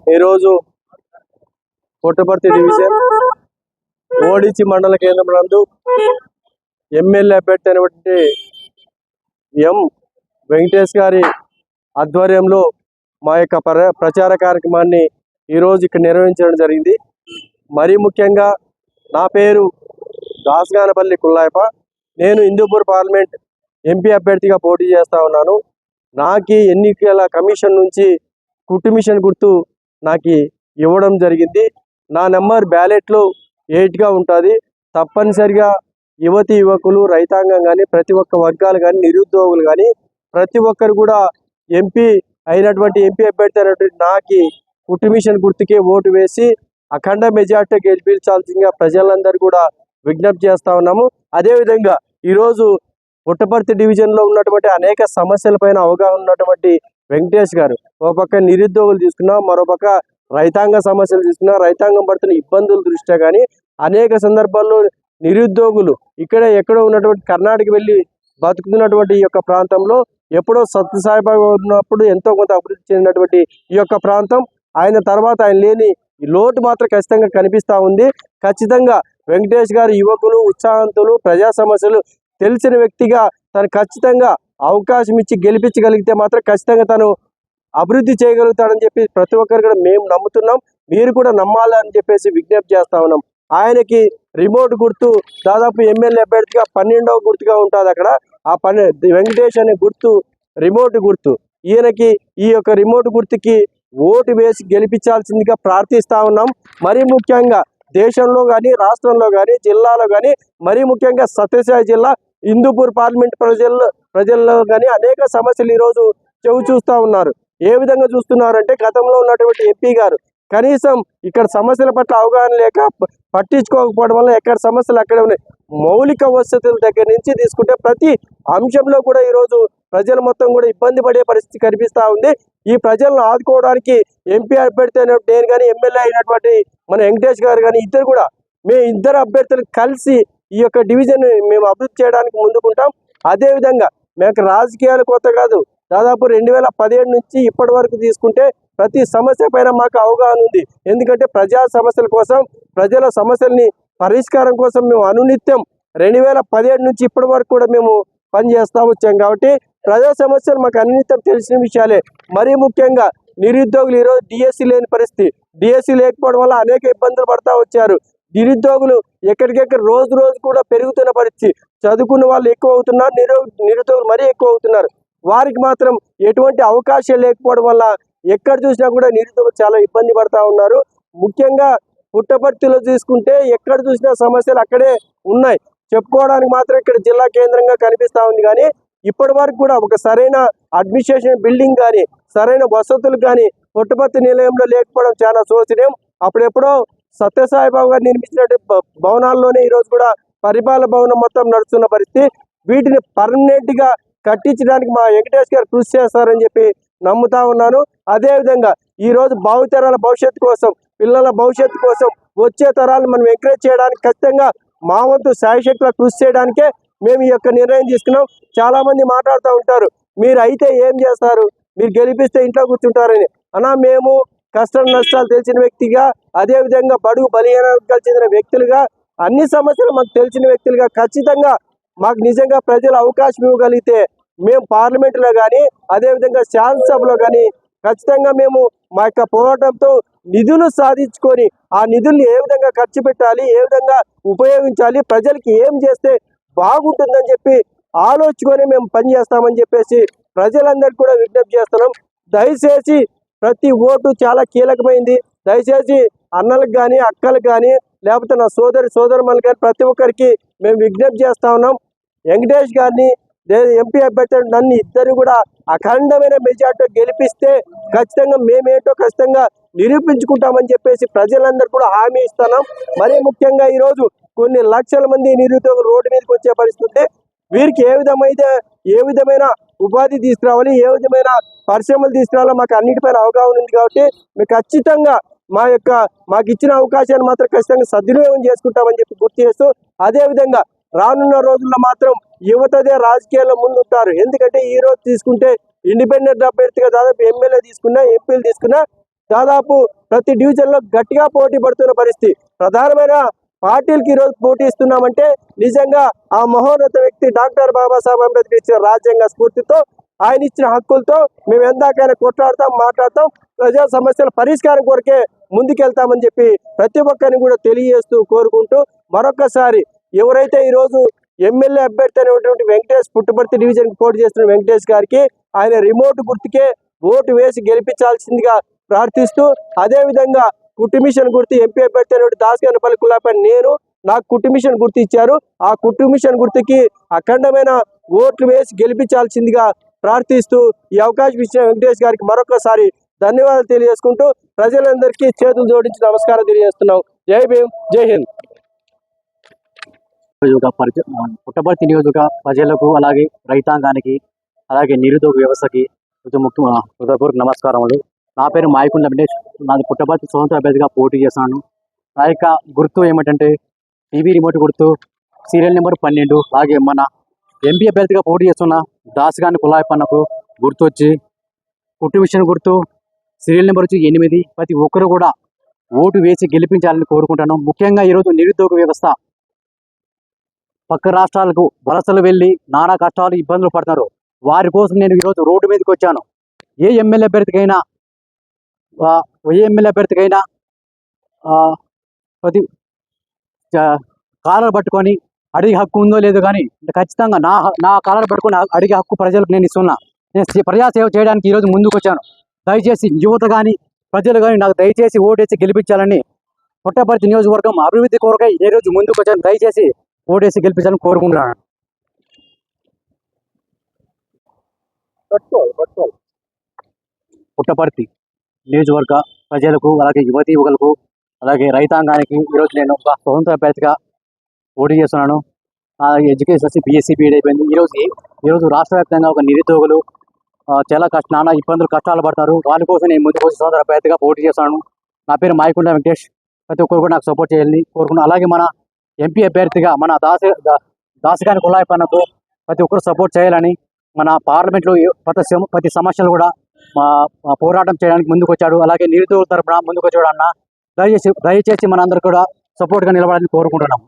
ఈరోజు పుట్టపర్తి డివిజన్ ఓడిచి మండల కేంద్రం నందు ఎమ్మెల్యే అభ్యర్థి అయినటువంటి ఎం వెంకటేష్ గారి ఆధ్వర్యంలో మా యొక్క ప్రచార కార్యక్రమాన్ని ఈరోజు ఇక్కడ నిర్వహించడం జరిగింది. మరీ ముఖ్యంగా నా పేరు దాసగానపల్లి కుల్లాయప. నేను హిందూపూర్ పార్లమెంట్ ఎంపీ అభ్యర్థిగా పోటీ చేస్తా ఉన్నాను. నాకు ఎన్నికల కమిషన్ నుంచి కుట్టు మిషన్ గుర్తు నాకు ఇవ్వడం జరిగింది. నా నెంబర్ బ్యాలెట్లో 8గా ఉంటుంది. తప్పనిసరిగా యువతి యువకులు, రైతాంగం కానీ, ప్రతి ఒక్క వర్గాలు కానీ, నిరుద్యోగులు కానీ ప్రతి ఒక్కరు కూడా ఎంపీ అభ్యర్థి అయినటువంటి నాకు కుట్టు మిషన్ గుర్తుకే ఓటు వేసి అఖండ మెజార్టీ గెలిపించాల్సిందిగా ప్రజలందరూ కూడా విజ్ఞప్తి చేస్తా ఉన్నాము. అదేవిధంగా ఈరోజు పుట్టపర్తి డివిజన్లో ఉన్నటువంటి అనేక సమస్యలపైన అవగాహన ఉన్నటువంటి వెంకటేష్ గారు ఒక పక్క నిరుద్యోగులు తీసుకున్నా, మరోపక్క రైతాంగ సమస్యలు తీసుకున్నా, రైతాంగం పడుతున్న ఇబ్బందుల దృష్ట్యా కానీ అనేక సందర్భాల్లో నిరుద్యోగులు ఎక్కడో ఉన్నటువంటి కర్ణాటక వెళ్ళి బతుకుతున్నటువంటి ఈ యొక్క ప్రాంతంలో ఎప్పుడో సత్యసాయిబాబా ఉన్నప్పుడు ఎంతో కొంత అభివృద్ధి చెందినటువంటి ఈ యొక్క ప్రాంతం ఆయన తర్వాత ఆయన లేని ఈ లోటు మాత్రం ఖచ్చితంగా కనిపిస్తూ ఉంది. ఖచ్చితంగా వెంకటేష్ గారు యువకులు, ఉత్సాహంతులు, ప్రజా సమస్యలు తెలిసిన వ్యక్తిగా తను ఖచ్చితంగా అవకాశం ఇచ్చి గెలిపించగలిగితే మాత్రం ఖచ్చితంగా తను అభివృద్ధి చేయగలుగుతాడని చెప్పి ప్రతి ఒక్కరు కూడా మేము నమ్ముతున్నాం. మీరు కూడా నమ్మాలని చెప్పేసి విజ్ఞప్తి చేస్తా ఉన్నాం. ఆయనకి రిమోట్ గుర్తు దాదాపు ఎమ్మెల్యే అభ్యర్థిగా 12వ గుర్తుగా ఉంటుంది. అక్కడ ఆ వెంకటేష్ అనే గుర్తు రిమోట్ గుర్తు. ఈయనకి ఈ యొక్క రిమోట్ గుర్తుకి ఓటు వేసి గెలిపించాల్సిందిగా ప్రార్థిస్తా ఉన్నాం. మరీ ముఖ్యంగా దేశంలో కానీ, రాష్ట్రంలో కానీ, జిల్లాలో కానీ, మరీ ముఖ్యంగా సత్యసాయి జిల్లా హిందూపూర్ పార్లమెంట్ ప్రజల్లో కానీ అనేక సమస్యలు ఈరోజు చెవి చూస్తూ ఉన్నారు. ఏ విధంగా చూస్తున్నారంటే గతంలో ఉన్నటువంటి ఎంపీ గారు కనీసం ఇక్కడ సమస్యల పట్ల అవగాహన లేక పట్టించుకోకపోవడం వల్ల ఎక్కడ సమస్యలు అక్కడే ఉన్నాయి. మౌలిక వసతుల దగ్గర నుంచి తీసుకుంటే ప్రతి అంశంలో కూడా ఈరోజు ప్రజలు మొత్తం కూడా ఇబ్బంది పడే పరిస్థితి కనిపిస్తూ ఉంది. ఈ ప్రజలను ఆదుకోవడానికి ఎంపీ అభ్యర్థి అయినటువంటి నేను కానీ, ఎమ్మెల్యే అయినటువంటి మన వెంకటేష్ గారు కానీ మేము ఇద్దరు అభ్యర్థులు కలిసి ఈ యొక్క డివిజన్ మేము అభివృద్ధి చేయడానికి ముందుకుంటాం. అదేవిధంగా మేము రాజకీయాలు కొత్త కాదు. దాదాపు 2017 నుంచి ఇప్పటి వరకు తీసుకుంటే ప్రతి సమస్య పైన మాకు అవగాహన ఉంది. ఎందుకంటే ప్రజా సమస్యల కోసం, ప్రజల సమస్యల్ని పరిష్కారం కోసం మేము అనునిత్యం 2017 నుంచి ఇప్పటి వరకు కూడా మేము పనిచేస్తూ వచ్చాం. కాబట్టి ప్రజా సమస్యలు మాకు అనునిత్యం తెలిసిన విషయాలే. మరీ ముఖ్యంగా నిరుద్యోగులు ఈరోజు డిఎస్సి లేని పరిస్థితి. డిఎస్సి లేకపోవడం వల్ల అనేక ఇబ్బందులు పడతా వచ్చారు. నిరుద్యోగులు ఎక్కడికెక్కడ రోజు కూడా పెరుగుతున్న పరిస్థితి. చదువుకున్న వాళ్ళు ఎక్కువ అవుతున్నారు, నిరుద్యోగులు మరీ ఎక్కువ అవుతున్నారు. వారికి మాత్రం ఎటువంటి అవకాశాలు లేకపోవడం వల్ల ఎక్కడ చూసినా కూడా నిరుద్యోగులు చాలా ఇబ్బంది పడతా ఉన్నారు. ముఖ్యంగా పుట్టపర్తిలో తీసుకుంటే ఎక్కడ చూసినా సమస్యలు అక్కడే ఉన్నాయి. చెప్పుకోవడానికి మాత్రం ఇక్కడ జిల్లా కేంద్రంగా కనిపిస్తూ ఉంది. కానీ ఇప్పటి వరకు కూడా ఒక సరైన అడ్మినిస్ట్రేషన్ బిల్డింగ్ కానీ, సరైన వసతులు కానీ పుట్టపర్తి నిలయంలో లేకపోవడం చాలా శోచనీయం. అప్పుడెప్పుడో సత్యసాయిబాబు గారు నిర్మించినటువంటి భవనాల్లోనే ఈరోజు కూడా పరిపాలన భవనం మొత్తం నడుస్తున్న పరిస్థితి. వీటిని పర్మనెంట్ గా కట్టించడానికి మా వెంకటేష్ గారు కృషి చేస్తారని చెప్పి నమ్ముతా ఉన్నాను. అదేవిధంగా ఈరోజు భావితరాల భవిష్యత్తు కోసం, పిల్లల భవిష్యత్తు కోసం, వచ్చే తరాలను మనం ఎంకరేజ్ చేయడానికి ఖచ్చితంగా మా వంతు శాయశక్తుల కృషి చేయడానికే మేము ఈ యొక్క నిర్ణయం తీసుకున్నాం. చాలా మంది మాట్లాడుతూ ఉంటారు, మీరు అయితే ఏం చేస్తారు, మీరు గెలిపిస్తే ఇంట్లో కూర్చుంటారని. అన్నా మేము కష్ట నష్టాలు తెలిసిన వ్యక్తిగా, అదేవిధంగా బడుగు బలహీన వర్గాలు చెందిన వ్యక్తులుగా, అన్ని సమస్యలు మాకు తెలిసిన వ్యక్తులుగా ఖచ్చితంగా మాకు నిజంగా ప్రజలు అవకాశం ఇవ్వగలిగితే మేము పార్లమెంటులో కానీ, అదేవిధంగా శాసనసభలో కానీ ఖచ్చితంగా మేము మా యొక్క పోరాటంతో నిధులు సాధించుకొని ఆ నిధుల్ని ఏ విధంగా ఖర్చు పెట్టాలి, ఏ విధంగా ఉపయోగించాలి, ప్రజలకి ఏం చేస్తే బాగుంటుందని చెప్పి ఆలోచించుకొని మేము పనిచేస్తామని చెప్పేసి ప్రజలందరికీ కూడా విజ్ఞప్తి చేస్తున్నాం. దయచేసి ప్రతి ఓటు చాలా కీలకమైంది. దయచేసి అన్నలకు కానీ, అక్కలకు కానీ, లేకపోతే నా సోదరుమణులు కానీ ప్రతి ఒక్కరికి మేము విజ్ఞప్తి చేస్తా ఉన్నాం. వెంకటేష్ గారిని ఎంపీ అభ్యర్థి నన్ను ఇద్దరు కూడా అఖండమైన మెజార్టీ గెలిపిస్తే ఖచ్చితంగా మేమేంటో ఖచ్చితంగా నిరూపించుకుంటామని చెప్పేసి ప్రజలందరూ కూడా హామీ ఇస్తున్నాం. మరీ ముఖ్యంగా ఈరోజు కొన్ని లక్షల మంది నిరుద్యోగులు రోడ్డు మీదకి వచ్చే పరిస్థితి. వీరికి ఏ విధమైన ఉపాధి తీసుకురావాలి, ఏ విధమైన పరిశ్రమలు తీసుకురావాలో మాకు అన్నిటిపైన అవగాహన ఉంది. కాబట్టి మేము ఖచ్చితంగా మాకు ఇచ్చిన అవకాశాన్ని మాత్రం ఖచ్చితంగా సద్వినియోగం చేసుకుంటామని చెప్పి గుర్తు చేస్తూ, అదేవిధంగా రానున్న రోజుల్లో మాత్రం యువతదే రాజకీయాల్లో ముందుంటారు. ఎందుకంటే ఈ రోజు తీసుకుంటే ఇండిపెండెంట్ అభ్యర్థిగా దాదాపు ఎమ్మెల్యే తీసుకున్నా, ఎంపీలు తీసుకున్నా దాదాపు ప్రతి డివిజన్లో గట్టిగా పోటీ పడుతున్న పరిస్థితి. ప్రధానమైన పార్టీలకి ఈరోజు పోటీ ఇస్తున్నామంటే నిజంగా ఆ మహోన్నత వ్యక్తి డాక్టర్ బాబాసాహెబ్ అంబేద్కర్ ఇచ్చిన రాజ్యాంగ స్ఫూర్తితో, ఆయన ఇచ్చిన హక్కులతో మేము ఎందాకైనా కొట్లాడతాం, మాట్లాడతాం, ప్రజా సమస్యల పరిష్కారం కొరకే ముందుకెళ్తామని చెప్పి ప్రతి ఒక్కరిని కూడా తెలియజేస్తూ కోరుకుంటూ, మరొకసారి ఎవరైతే ఈరోజు ఎమ్మెల్యే అభ్యర్థి అనేటువంటి వెంకటేష్ పుట్టపర్తి డివిజన్కి పోటీ చేస్తున్న వెంకటేష్ గారికి ఆయన రిమోట్ గుర్తుకే ఓటు వేసి గెలిపించాల్సిందిగా ప్రార్థిస్తూ, అదేవిధంగా కుటుంబిషన్ గుర్తు ఎంపీ అభ్యర్థి అనేటువంటి దాసగనపల్లి కులాపై నేను నాకు కుటుంబిషన్ గుర్తు ఇచ్చారు. ఆ కుటుంబిషన్ గుర్తుకి అఖండమైన ఓట్లు వేసి గెలిపించాల్సిందిగా ప్రార్థిస్తూ ఈ అవకాశం ఇచ్చిన వెంకటేష్ గారికి మరొకసారి ధన్యవాదాలు తెలియజేసుకుంటూ ప్రజలందరికీ చేతులు జోడించి నమస్కారం తెలియజేస్తున్నాం. జై భీమ్, జై హింద్. పుట్టపర్తి నియోజక ప్రజలకు, అలాగే రైతాంగానికి, అలాగే నిరుద్యోగ వ్యవస్థకి హృదయపూర్వక నమస్కారములు. నా పేరు మాయకుండ వెంకటేష్. నాది పుట్టపర్తి స్వతంత్ర అభ్యర్థిగా పోటీ చేస్తున్నాను. నా యొక్క గుర్తు ఏమిటంటే టీవీ రిమోట్ గుర్తు, సీరియల్ నెంబర్ 12. అలాగే మన ఎంపీ అభ్యర్థిగా పోటీ చేస్తున్న దాసగాని కులాయపన్నకు గుర్తు వచ్చి కుటుంబిషన్ గుర్తు, సీరియల్ నెంబర్ వచ్చి 8. ప్రతి ఒక్కరు కూడా ఓటు వేసి గెలిపించాలని కోరుకుంటాను. ముఖ్యంగా ఈరోజు నిరుద్యోగ వ్యవస్థ పక్క రాష్ట్రాలకు వలసలు వెళ్ళి నానా కష్టాలు, ఇబ్బందులు పడుతున్నారు. వారి కోసం నేను ఈరోజు రోడ్డు మీదకి వచ్చాను. ఏ ఎమ్మెల్యే అభ్యర్థికైనా ప్రతి కాలర్ పట్టుకొని అడిగే హక్కు ఉందో లేదో, కానీ ఖచ్చితంగా నా కాలర్ పట్టుకొని అడిగే హక్కు ప్రజలకు నేను ఇస్తున్నా. నేను ప్రజాసేవ చేయడానికి ఈరోజు ముందుకు వచ్చాను. దయచేసి యువత కానీ ప్రజలు కానీ నాకు దయచేసి ఓటేసి గెలిపించాలని, పుట్టపర్తి నియోజకవర్గం అభివృద్ధి కొరకై ఈ రోజు ముందుకు వచ్చాను. దయచేసి ఓటేసి గెలిపించాలని కోరుకుంటున్నాను. పుట్టపర్తి నియోజకవర్గ ప్రజలకు, అలాగే యువతీ యువకులకు, అలాగే రైతాంగానికి ఈరోజు నేను ఒక స్వతంత్ర అభ్యర్థిగా పోటీ చేస్తున్నాను. ఎడ్యుకేషన్ వచ్చి BSc BEd అయిపోయింది. ఈరోజు రాష్ట్ర వ్యాప్తంగా ఒక నిరుద్యోగులు చాలా నానా ఇబ్బందులు, కష్టాలు పడతారు. వాళ్ళ కోసం నేను ముందుకు వచ్చి స్వతంత్ర అభ్యర్థిగా పోటీ చేస్తున్నాను. నా పేరు మాయకుండ వెంకటేష్. ప్రతి ఒక్కరు కూడా నాకు సపోర్ట్ చేయాలని కోరుకున్నాను. అలాగే మన ఎంపీ అభ్యర్థిగా మన దాసగాని కులాయపన్నకు ప్రతి ఒక్కరు సపోర్ట్ చేయాలని, మన పార్లమెంట్లో ప్రతి సమస్యలు కూడా పోరాటం చేయడానికి ముందుకు వచ్చాడు. అలాగే నిరుద్యోగుల తరపున ముందుకు వచ్చాడు అన్న. దయచేసి మనందరూ కూడా సపోర్ట్గా నిలబడాలని కోరుకుంటున్నాము.